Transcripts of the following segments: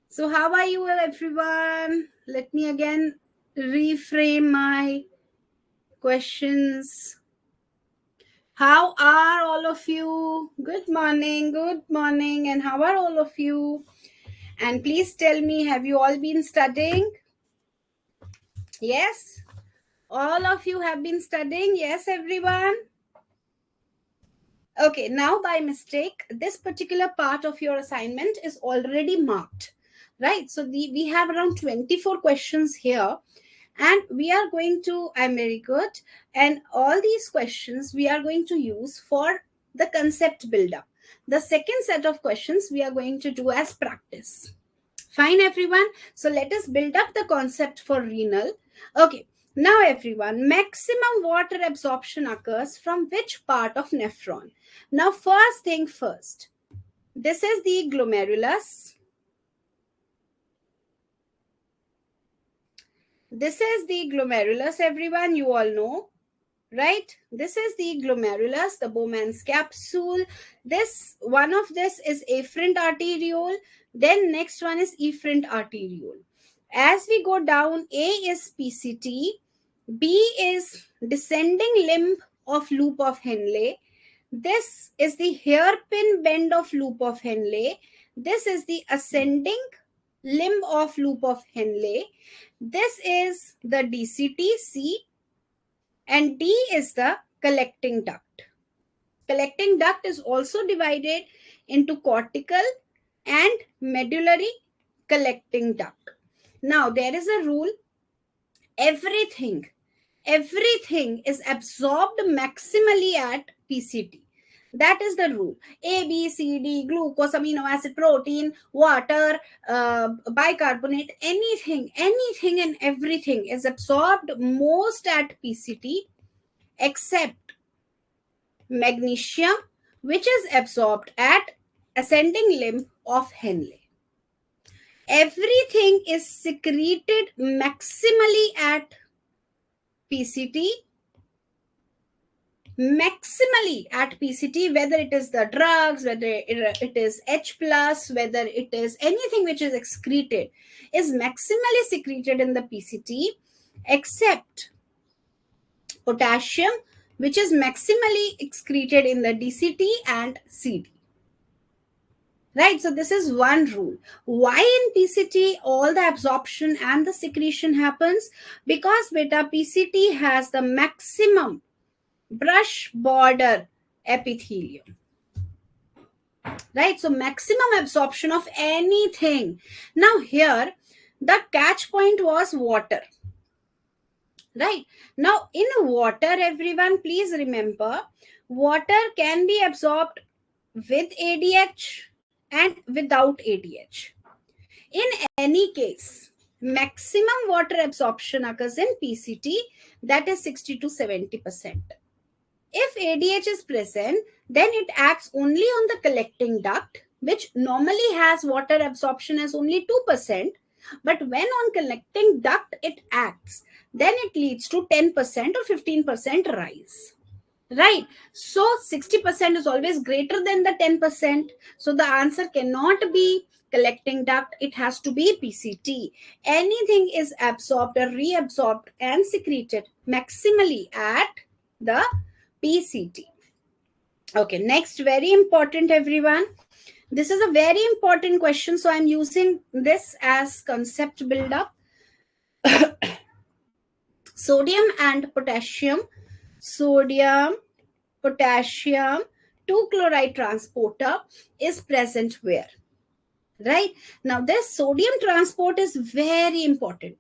So how are you everyone? Let me again reframe my questions. How are all of you? Good morning, and how are all of you? And please tell me, have you all been studying? Yes? All of you have been studying? Yes, everyone? Okay, now by mistake, this particular part of your assignment is already marked, right? So we have around 24 questions here, and we are going to, I'm very good, and all these questions we are going to use for the concept buildup. The second set of questions we are going to do as practice. Fine, everyone. So let us build up the concept for renal. Okay. Now, everyone, maximum water absorption occurs from which part of nephron? Now, first thing first, this is the glomerulus. This is the glomerulus, everyone. You all know, right? This is the glomerulus, the Bowman's capsule. This one of this is afferent arteriole. Then next one is efferent arteriole. As we go down, A is PCT, B is descending limb of loop of Henle. This is the hairpin bend of loop of Henle. This is the ascending limb of loop of Henle. This is the DCT, C, and D is the collecting duct. Collecting duct is also divided into cortical and medullary collecting duct. Now, there is a rule. Everything is absorbed maximally at PCT. That is the rule. A, B, C, D, glucose, amino acid, protein, water, bicarbonate, anything and everything is absorbed most at PCT except magnesium, which is absorbed at ascending limb of Henle. Everything is secreted maximally at PCT, whether it is the drugs, whether it is H plus, whether it is anything which is excreted, is maximally secreted in the PCT except potassium, which is maximally excreted in the DCT and CD. Right, so this is one rule. Why in PCT all the absorption and the secretion happens? Because beta PCT has the maximum brush border epithelium. Right, so maximum absorption of anything. Now here, the catch point was water. Right, now in water, everyone, please remember, water can be absorbed with ADH and without ADH. In any case, maximum water absorption occurs in PCT, that is 60 to 70%. If ADH is present, then it acts only on the collecting duct, which normally has water absorption as only 2%. But when on collecting duct it acts, then it leads to 10% or 15% rise. Right. So 60% is always greater than the 10%. So the answer cannot be collecting duct. It has to be PCT. Anything is absorbed or reabsorbed and secreted maximally at the PCT. Okay, next, very important, everyone. This is a very important question. So I'm using this as concept build-up. Sodium and potassium. Sodium, potassium, 2-chloride transporter is present where? Right? Now, this sodium transport is very important.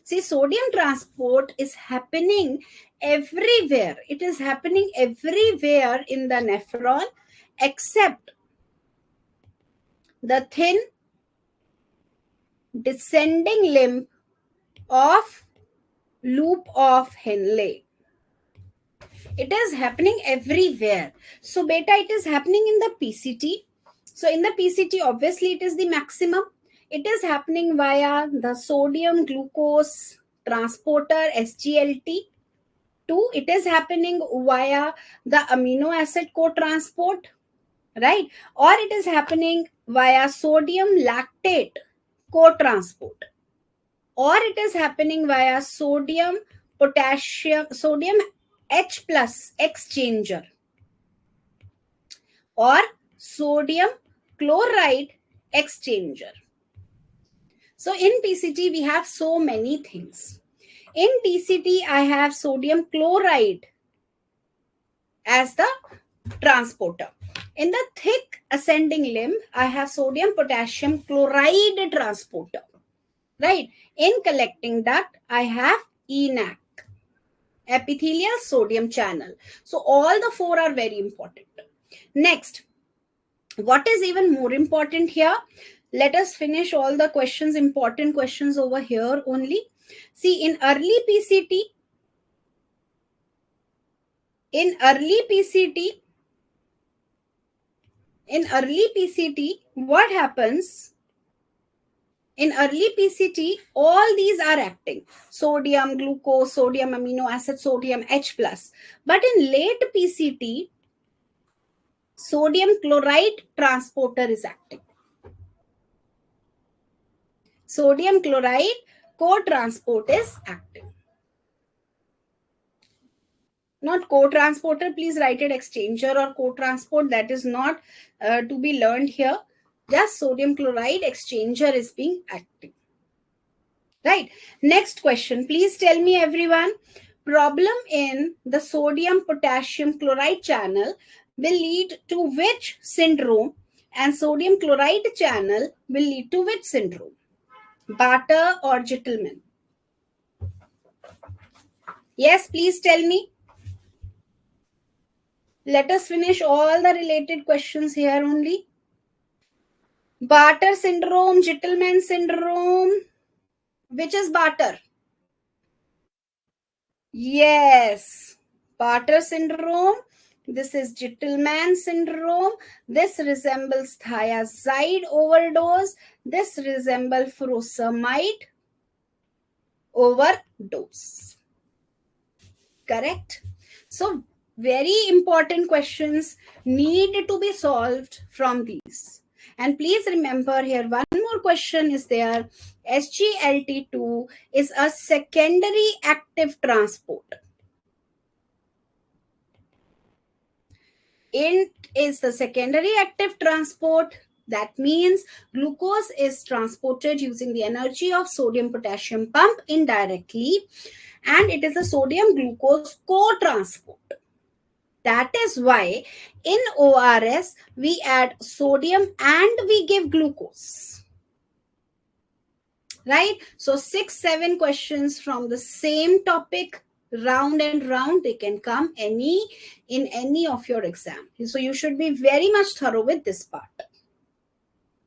See, sodium transport is happening everywhere. It is happening everywhere in the nephron except the thin descending limb of loop of Henle. It is happening everywhere. So, beta, it is happening in the PCT. So, in the PCT, obviously, it is the maximum. It is happening via the sodium glucose transporter SGLT. 2, it is happening via the amino acid co-transport, right? Or it is happening via sodium lactate co-transport, or it is happening via sodium H plus exchanger, or sodium chloride exchanger. So in PCT, we have so many things. In TCT, I have sodium chloride as the transporter. In the thick ascending limb, I have sodium potassium chloride transporter. Right? In collecting duct, I have ENaC, epithelial sodium channel. So all the four are very important. Next, what is even more important here? Let us finish all the questions, important questions over here only. See, in early PCT, what happens? In early PCT, all these are acting. Sodium, glucose, sodium amino acid, sodium H+. But in late PCT, sodium chloride transporter is acting. Sodium chloride co-transport is acting. Not co-transporter, please write it exchanger or co-transport. That is not to be learned here. Just sodium chloride exchanger is being active. Right. Next question. Please tell me, everyone. Problem in the sodium potassium chloride channel will lead to which syndrome, and sodium chloride channel will lead to which syndrome? Bartter or Gitelman? Yes, please tell me. Let us finish all the related questions here only. Bartter syndrome, Gitelman syndrome. Which is Bartter? Yes, Bartter syndrome. This is Gitelman syndrome. This resembles thiazide overdose. This resembles furosemide overdose. Correct? So, very important questions need to be solved from these. And please remember here, one more question is there. SGLT2 is a secondary active transport. It is the secondary active transport. That means glucose is transported using the energy of sodium potassium pump indirectly, and it is a sodium glucose co-transport. That is why in ORS we add sodium and we give glucose. Right? So 6-7 questions from the same topic, round and round, they can come in any of your exam. So you should be very much thorough with this part.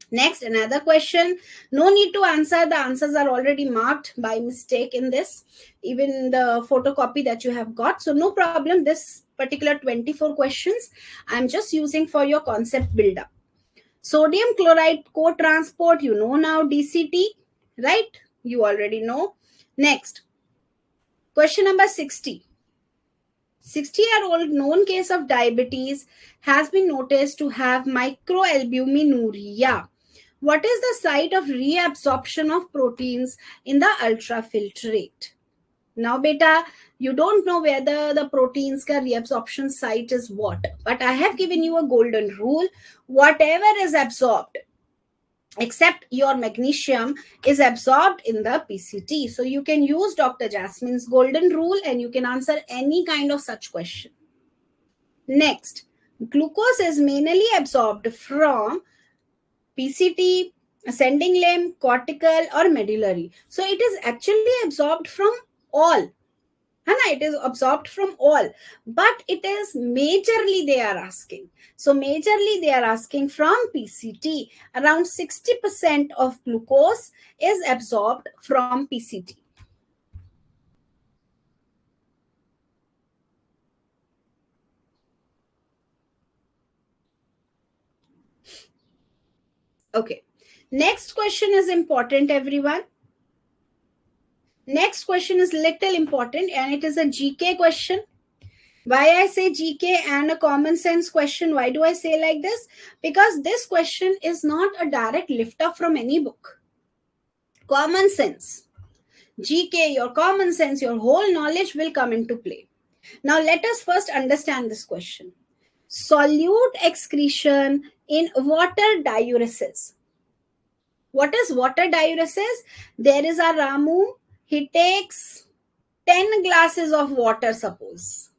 Next, another question. No need to answer. The answers are already marked by mistake in this, even the photocopy that you have got. So no problem. This particular 24 questions, I'm just using for your concept build-up. Sodium chloride co-transport, you know now, DCT, right? You already know. Next, question number 60. 60-year-old known case of diabetes has been noticed to have microalbuminuria. What is the site of reabsorption of proteins in the ultrafiltrate? Now, beta, you don't know whether the proteins ka reabsorption site is what, but I have given you a golden rule. Whatever is absorbed, except your magnesium, is absorbed in the PCT. So you can use Dr. Jasmine's golden rule and you can answer any kind of such question. Next, glucose is mainly absorbed from PCT, ascending limb, cortical or medullary. So it is actually absorbed from all. It is absorbed from all, but it is majorly they are asking. So majorly they are asking from PCT. Around 60% of glucose is absorbed from PCT. Okay. Next question is important, everyone. Next question is little important and it is a GK question. Why I say GK and a common sense question? Why do I say like this? Because this question is not a direct lift up from any book. Common sense, GK, your common sense, your whole knowledge will come into play. Now, let us first understand this question. Solute excretion in water diuresis. What is water diuresis? There is a Ramu. He takes 10 glasses of water, suppose.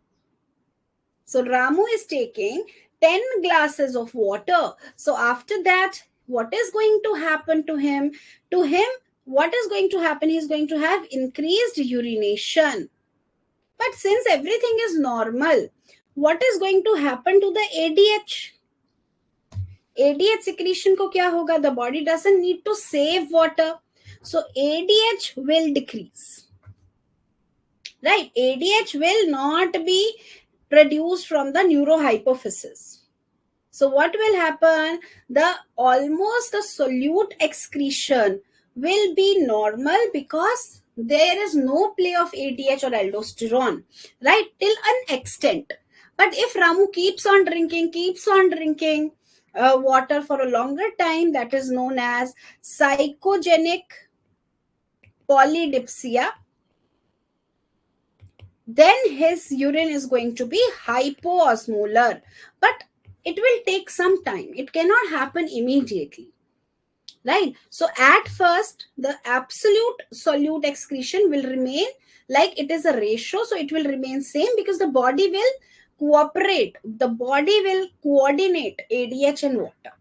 So Ramu is taking 10 glasses of water. So after that, what is going to happen to him? To him, what is going to happen? He is going to have increased urination. But since everything is normal, what is going to happen to the ADH? ADH secretion ko kya hoga? The body doesn't need to save water. So ADH will decrease. Right? ADH will not be produced from the neurohypophysis. So what will happen? Almost the solute excretion will be normal because there is no play of ADH or aldosterone, right? Till an extent. But if Ramu keeps on drinking water for a longer time, that is known as psychogenic polydipsia, then his urine is going to be hypoosmolar. But it will take some time. It cannot happen immediately. Right? So at first, the absolute solute excretion will remain like it is a ratio. So it will remain same because the body will cooperate. The body will coordinate ADH and water.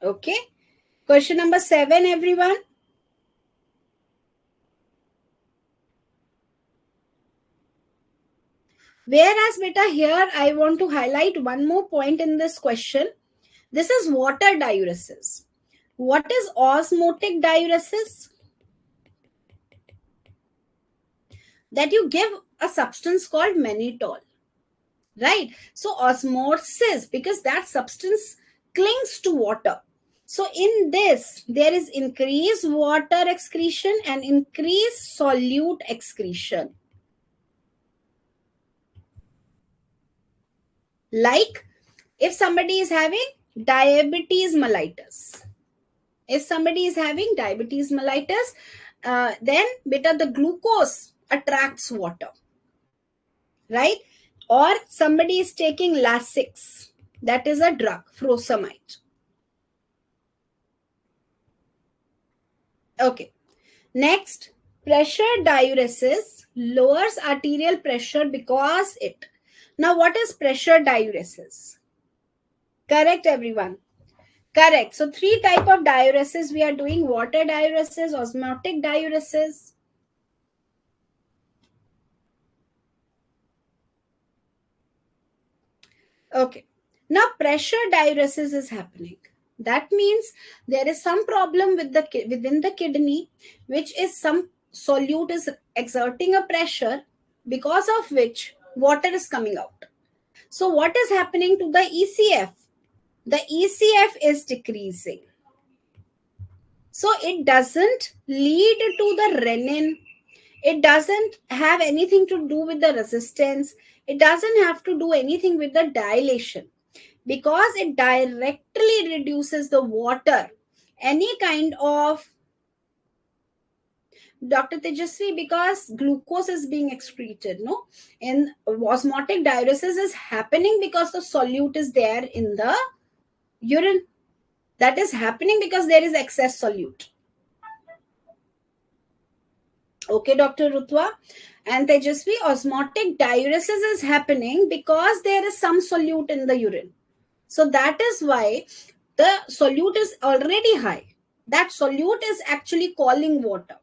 Okay. Question number 7, everyone. Whereas, beta, here I want to highlight one more point in this question. This is water diuresis. What is osmotic diuresis? That you give a substance called mannitol, right? So osmosis, because that substance clings to water. So in this, there is increased water excretion and increased solute excretion. Like if somebody is having diabetes mellitus, then beta the glucose attracts water, right? Or somebody is taking Lasix, that is a drug, furosemide. Okay. Next, pressure diuresis lowers arterial pressure because it. Now, what is pressure diuresis? Correct, everyone. Correct. So, 3 type of diuresis we are doing: water diuresis, osmotic diuresis. Okay. Now, pressure diuresis is happening. That means there is some problem within the kidney, which is some solute is exerting a pressure, because of which water is coming out. So what is happening to the ECF? The ECF is decreasing. So it doesn't lead to the renin. It doesn't have anything to do with the resistance. It doesn't have to do anything with the dilation, because it directly reduces the water. Any kind of, Dr. Tejasvi, because glucose is being excreted, no? In osmotic diuresis is happening because the solute is there in the urine. That is happening because there is excess solute. Okay, Dr. Rutwa and Tejasvi, osmotic diuresis is happening because there is some solute in the urine. So that is why the solute is already high. That solute is actually calling water.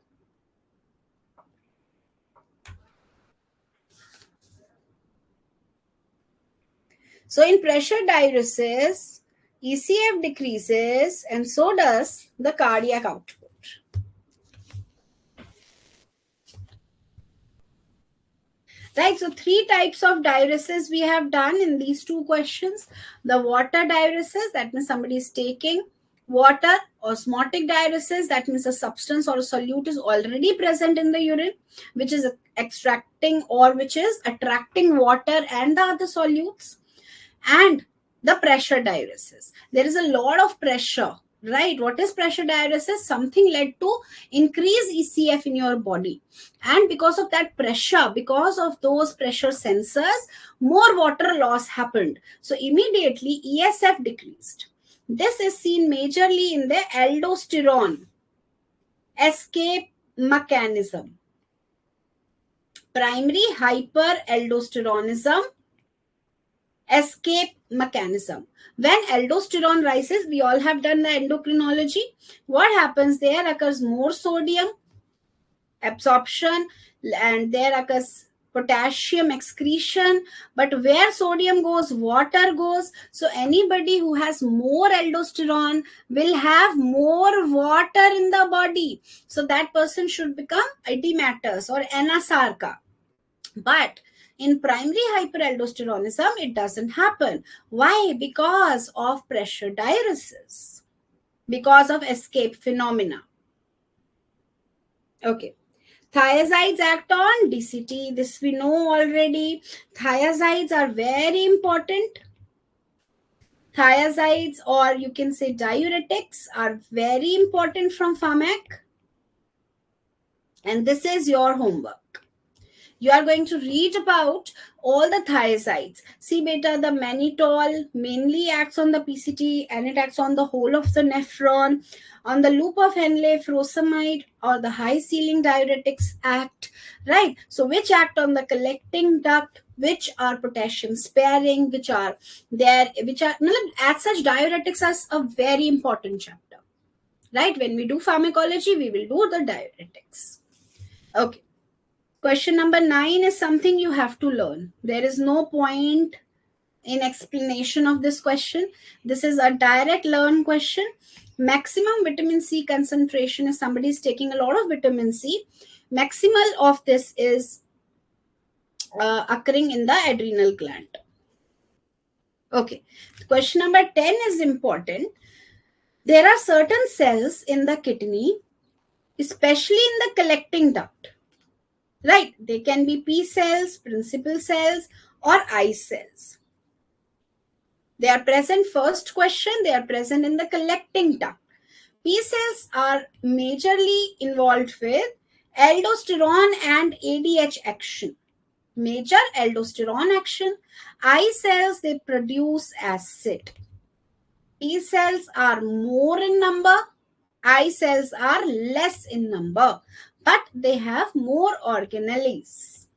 So in pressure diuresis, ECF decreases and so does the cardiac output. Right, so 3 types of diuresis we have done in these 2 questions. The water diuresis, that means somebody is taking water. Osmotic diuresis, that means a substance or a solute is already present in the urine, which is extracting or which is attracting water and the other solutes. And the pressure diuresis, there is a lot of pressure right? What is pressure diuresis? Something led to increase ECF in your body, and because of that pressure, because of those pressure sensors, more water loss happened, so immediately ESF decreased. This is seen majorly in the aldosterone escape mechanism. Primary hyperaldosteronism escape mechanism. When aldosterone rises, we all have done the endocrinology. What happens? There occurs more sodium absorption, and there occurs potassium excretion. But where sodium goes, water goes. So anybody who has more aldosterone will have more water in the body. So that person should become edematous or anasarca. But in primary hyperaldosteronism, it doesn't happen. Why? Because of pressure diuresis, because of escape phenomena. Okay. Thiazides act on DCT. This we know already. Thiazides are very important. Thiazides, or you can say diuretics, are very important from pharmac. And this is your homework. You are going to read about all the thiazides. See, beta, the mannitol mainly acts on the PCT and it acts on the whole of the nephron. On the loop of Henle, furosemide or the high ceiling diuretics act, right? So, which act on the collecting duct, which are potassium sparing, which are there, which are, as such, diuretics are a very important chapter, right? When we do pharmacology, we will do the diuretics. Okay. Question number 9 is something you have to learn. There is no point in explanation of this question. This is a direct learn question. Maximum vitamin C concentration, if somebody is taking a lot of vitamin C, maximal of this is occurring in the adrenal gland. Okay. Question number 10 is important. There are certain cells in the kidney, especially in the collecting duct. Right, they can be P cells, principal cells, or I cells. They are present, first question, they are present in the collecting duct. P cells are majorly involved with aldosterone and ADH action. Major aldosterone action. I cells, they produce acid. P cells are more in number. I cells are less in number, but they have more organelles.